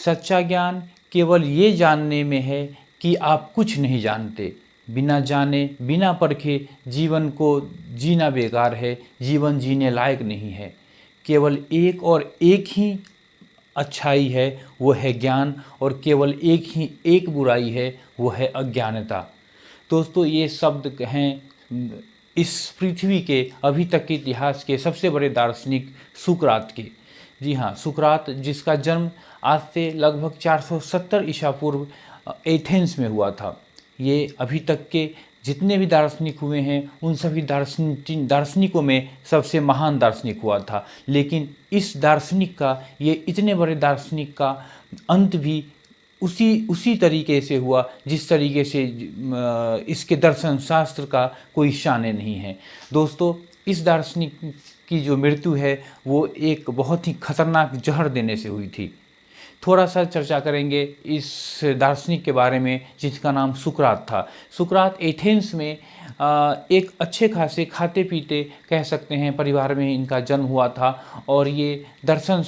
सच्चा ज्ञान केवल ये जानने में है कि आप कुछ नहीं जानते। बिना जाने बिना परखे जीवन को जीना बेकार है, जीवन जीने लायक नहीं है। केवल एक और एक ही अच्छाई है, वो है ज्ञान, और केवल एक बुराई है, वो है अज्ञानता। दोस्तों, ये शब्द हैं इस पृथ्वी के अभी तक के इतिहास के सबसे बड़े दार्शनिक सुकरात के। जी हाँ, सुकरात, जिसका जन्म आज से लगभग 470 ईसा पूर्व एथेंस में हुआ था। ये अभी तक के जितने भी दार्शनिक हुए हैं उन सभी दार्शनिकों में सबसे महान दार्शनिक हुआ था। लेकिन इस दार्शनिक का, ये इतने बड़े दार्शनिक का अंत भी उसी तरीके से हुआ जिस तरीके से इसके दर्शन शास्त्र का कोई शान नहीं है। दोस्तों, इस दार्शनिक की जो मृत्यु है वो एक बहुत ही खतरनाक जहर देने से हुई थी। थोड़ा सा चर्चा करेंगे इस दार्शनिक के बारे में जिसका नाम सुकरात था। सुकरात एथेंस में एक अच्छे खासे खाते पीते कह सकते हैं परिवार में इनका जन्म हुआ था, और ये दर्शन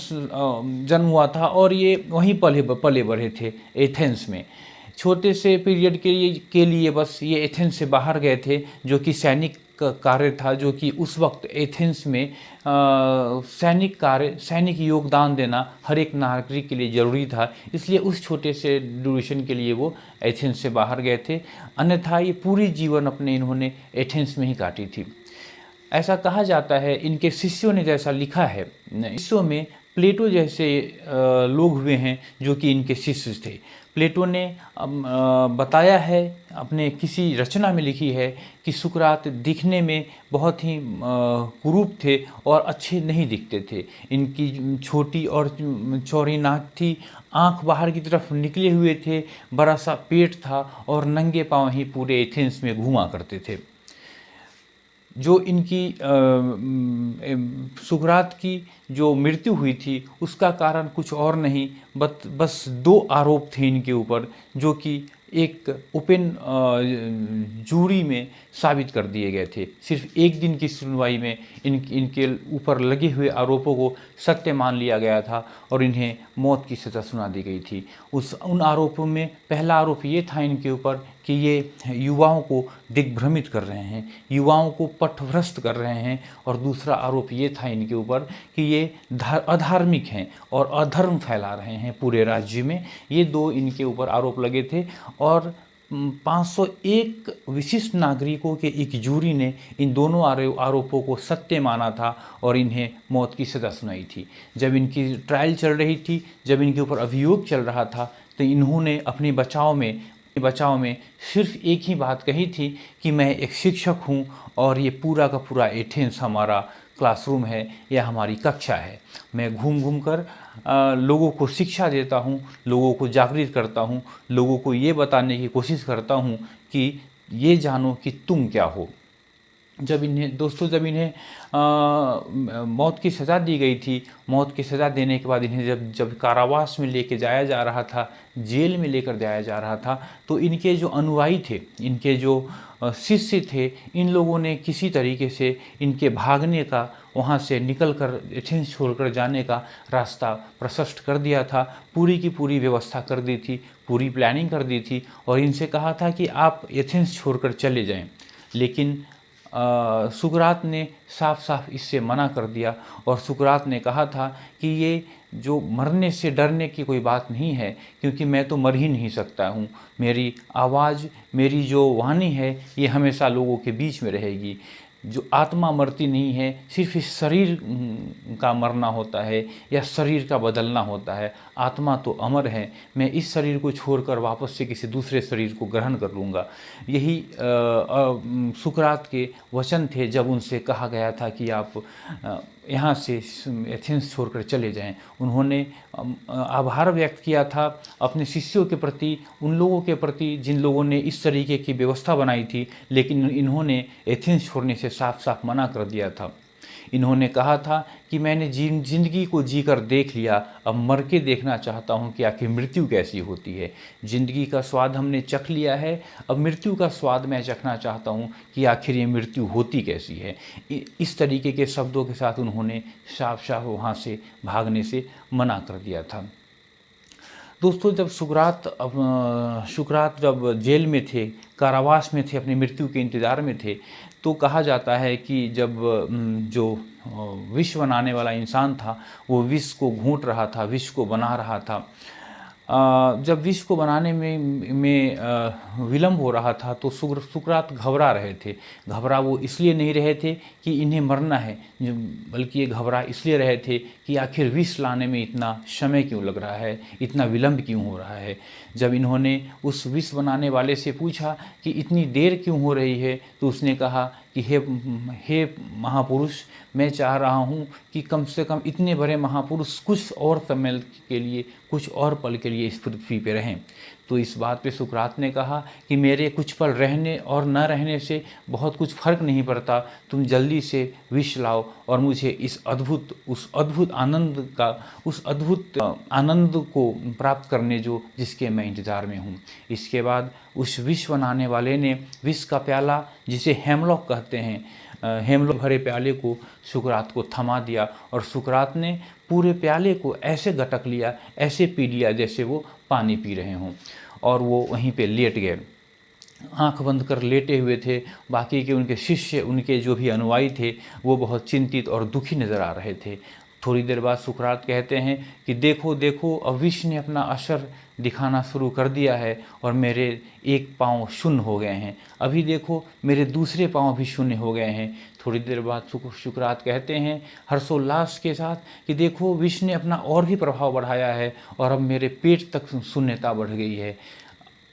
जन्म हुआ था, और ये वहीं पले बढ़े थे एथेंस में। छोटे से पीरियड के लिए बस ये एथेंस से बाहर गए थे, जो कि सैनिक कार्य था, जो कि उस वक्त एथेंस में सैनिक योगदान देना हर एक नागरिक के लिए ज़रूरी था। इसलिए उस छोटे से ड्यूरेशन के लिए वो एथेंस से बाहर गए थे, अन्यथा ये पूरी जीवन अपने इन्होंने एथेंस में ही काटी थी। ऐसा कहा जाता है, इनके शिष्यों ने जैसा लिखा है, शिष्यों में प्लेटो जैसे लोग हुए हैं जो कि इनके शिष्य थे। प्लेटो ने बताया है, अपने किसी रचना में लिखी है कि सुकरात दिखने में बहुत ही कुरूप थे और अच्छे नहीं दिखते थे। इनकी छोटी और चौड़ी नाक थी, आँख बाहर की तरफ निकले हुए थे, बड़ा सा पेट था, और नंगे पाँव ही पूरे एथेंस में घूमा करते थे। जो इनकी सुकरात की जो मृत्यु हुई थी उसका कारण कुछ और नहीं, बस 2 आरोप थे इनके ऊपर, जो कि एक ओपन जूरी में साबित कर दिए गए थे। सिर्फ एक दिन की सुनवाई में इनके ऊपर लगे हुए आरोपों को सत्य मान लिया गया था और इन्हें मौत की सज़ा सुना दी गई थी। उन आरोपों में पहला आरोप ये था इनके ऊपर कि ये युवाओं को दिग्भ्रमित कर रहे हैं, युवाओं को पथभ्रष्ट कर रहे हैं, और दूसरा आरोप ये था इनके ऊपर कि ये अधार्मिक हैं और अधर्म फैला रहे हैं पूरे राज्य में। ये 2 इनके ऊपर आरोप लगे थे, और 501 विशिष्ट नागरिकों के एक जूरी ने इन दोनों आरोपों को सत्य माना था और इन्हें मौत की सज़ा सुनाई थी। जब इनकी ट्रायल चल रही थी, जब इनके ऊपर अभियोग चल रहा था, तो इन्होंने अपने बचाव में सिर्फ एक ही बात कही थी कि मैं एक शिक्षक हूँ और ये पूरा का पूरा एथेंस हमारा क्लासरूम है या हमारी कक्षा है। मैं घूम घूम कर लोगों को शिक्षा देता हूँ, लोगों को जागृत करता हूँ, लोगों को ये बताने की कोशिश करता हूँ कि ये जानो कि तुम क्या हो। जब इन्हें मौत की सज़ा दी गई थी, मौत की सज़ा देने के बाद इन्हें जब कारावास में लेके जाया जा रहा था, जेल में लेकर जाया जा रहा था, तो इनके जो अनुयायी थे, इनके जो शिष्य थे, इन लोगों ने किसी तरीके से इनके भागने का, वहाँ से निकलकर एथेंस छोड़कर जाने का रास्ता प्रशस्त कर दिया था। पूरी की पूरी व्यवस्था कर दी थी, पूरी प्लानिंग कर दी थी, और इनसे कहा था कि आप एथेंस छोड़कर चले जाएं। लेकिन सुकरात ने साफ साफ इससे मना कर दिया, और सुकरात ने कहा था कि ये जो मरने से डरने की कोई बात नहीं है, क्योंकि मैं तो मर ही नहीं सकता हूँ। मेरी आवाज़, मेरी जो वाणी है, ये हमेशा लोगों के बीच में रहेगी। जो आत्मा मरती नहीं है, सिर्फ इस शरीर का मरना होता है या शरीर का बदलना होता है। आत्मा तो अमर है। मैं इस शरीर को छोड़कर वापस से किसी दूसरे शरीर को ग्रहण कर लूँगा। यही सुकरात के वचन थे जब उनसे कहा गया था कि आप यहाँ से एथेंस छोड़कर चले जाएं। उन्होंने आभार व्यक्त किया था अपने शिष्यों के प्रति, उन लोगों के प्रति जिन लोगों ने इस तरीके की व्यवस्था बनाई थी, लेकिन इन्होंने एथेंस छोड़ने से साफ साफ मना कर दिया था। इन्होंने कहा था कि मैंने जिंदगी को जीकर देख लिया, अब मर के देखना चाहता हूं कि आखिर मृत्यु कैसी होती है। जिंदगी का स्वाद हमने चख लिया है, अब मृत्यु का स्वाद मैं चखना चाहता हूं कि आखिर ये मृत्यु होती कैसी है। इस तरीके के शब्दों के साथ उन्होंने साफ साफ वहाँ से भागने से मना कर दिया था। दोस्तों, जब सुकरात जब जेल में थे, कारावास में थे, अपनी मृत्यु के इंतज़ार में थे, तो कहा जाता है कि जब जो विष बनाने वाला इंसान था, वो विष को घूंट रहा था, विष को बना रहा था। जब विष को बनाने में विलम्ब हो रहा था, तो सुकरात घबरा रहे थे। घबरा वो इसलिए नहीं रहे थे कि इन्हें मरना है, बल्कि ये घबरा इसलिए रहे थे कि आखिर विष लाने में इतना समय क्यों लग रहा है, इतना विलम्ब क्यों हो रहा है। जब इन्होंने उस विष बनाने वाले से पूछा कि इतनी देर क्यों हो रही है, तो उसने कहा कि हे महापुरुष, मैं चाह रहा हूँ कि कम से कम इतने बड़े महापुरुष कुछ और समय के लिए, कुछ और पल के लिए इस पृथ्वी पे रहें। तो इस बात पे सुकरात ने कहा कि मेरे कुछ पल रहने और न रहने से बहुत कुछ फ़र्क नहीं पड़ता, तुम जल्दी से विष लाओ और मुझे उस अद्भुत आनंद को प्राप्त करने जिसके मैं इंतज़ार में हूँ। इसके बाद उस विष बनाने वाले ने विष का प्याला, जिसे हेमलॉक कहते हैं, हेमलॉक भरे प्याले को सुकरात को थमा दिया, और सुकरात ने पूरे प्याले को ऐसे गटक लिया, ऐसे पी लिया जैसे वो पानी पी रहे हों, और वो वहीं पे लेट गए, आंख बंद कर लेटे हुए थे। बाकी के उनके शिष्य, उनके जो भी अनुयायी थे, वो बहुत चिंतित और दुखी नज़र आ रहे थे। थोड़ी देर बाद सुकरात कहते हैं कि देखो देखो, अब विष ने अपना असर दिखाना शुरू कर दिया है और मेरे एक पाँव शून्य हो गए हैं। अभी देखो, मेरे दूसरे पाँव भी शून्य हो गए हैं। थोड़ी देर बाद सुकरात कहते हैं हर्षोल्लास के साथ कि देखो, विष ने अपना और भी प्रभाव बढ़ाया है और अब मेरे पेट तक शून्यता बढ़ गई है।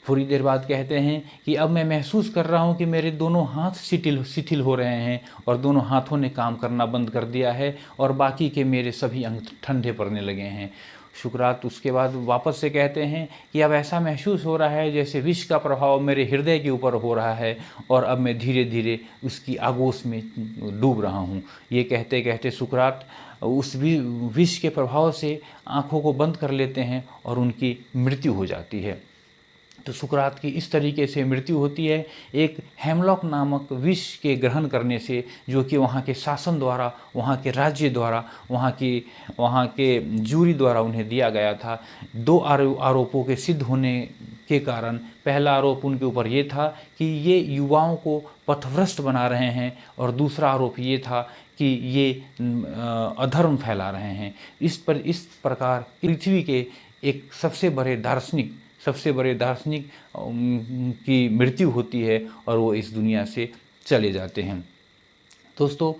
थोड़ी देर बाद कहते हैं कि अब मैं महसूस कर रहा हूँ कि मेरे दोनों हाथ शिथिल हो रहे हैं और दोनों हाथों ने काम करना बंद कर दिया है और बाकी के मेरे सभी अंग ठंडे पड़ने लगे हैं। सुकरात उसके बाद वापस से कहते हैं कि अब ऐसा महसूस हो रहा है जैसे विष का प्रभाव मेरे हृदय के ऊपर हो रहा है और अब मैं धीरे धीरे उसकी आगोश में डूब रहा हूँ। ये कहते कहते सुकरात उस विष के प्रभाव से आँखों को बंद कर लेते हैं और उनकी मृत्यु हो जाती है। तो सुकरात की इस तरीके से मृत्यु होती है, एक हेमलॉक नामक विष के ग्रहण करने से, जो कि वहाँ के शासन द्वारा, वहाँ के राज्य द्वारा, वहाँ के जूरी द्वारा उन्हें दिया गया था। दो आरोपों के सिद्ध होने के कारण, पहला आरोप उनके ऊपर ये था कि ये युवाओं को पथभ्रष्ट बना रहे हैं, और दूसरा आरोप ये था कि ये अधर्म फैला रहे हैं। इस प्रकार पृथ्वी के एक सबसे बड़े दार्शनिक की मृत्यु होती है और वो इस दुनिया से चले जाते हैं। दोस्तों,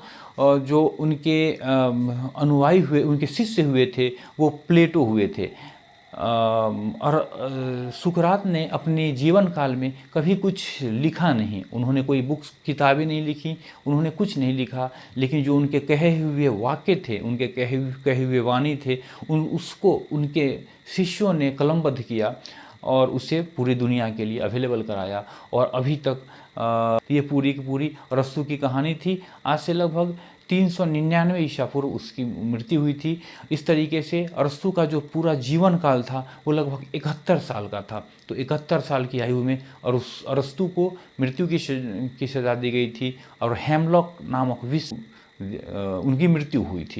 जो उनके अनुयायी हुए, उनके शिष्य हुए थे, वो प्लेटो हुए थे। और सुकरात ने अपने जीवन काल में कभी कुछ लिखा नहीं, उन्होंने कोई बुक्स किताबें नहीं लिखी, उन्होंने कुछ नहीं लिखा, लेकिन जो उनके कहे हुए वाक्य थे, उनके कहे हुए वाणी थे, उसको उनके शिष्यों ने कलमबद्ध किया और उसे पूरी दुनिया के लिए अवेलेबल कराया। और अभी तक ये पूरी की पूरी अरस्तू की कहानी थी। आज से लगभग 399 ईसा पूर्व उसकी मृत्यु हुई थी। इस तरीके से अरस्तू का जो पूरा जीवन काल था वो लगभग 71 साल का था। तो 71 साल की आयु में अरस्तू को मृत्यु की सज़ा दी गई थी और हेमलॉक नामक विष उनकी मृत्यु हुई थी।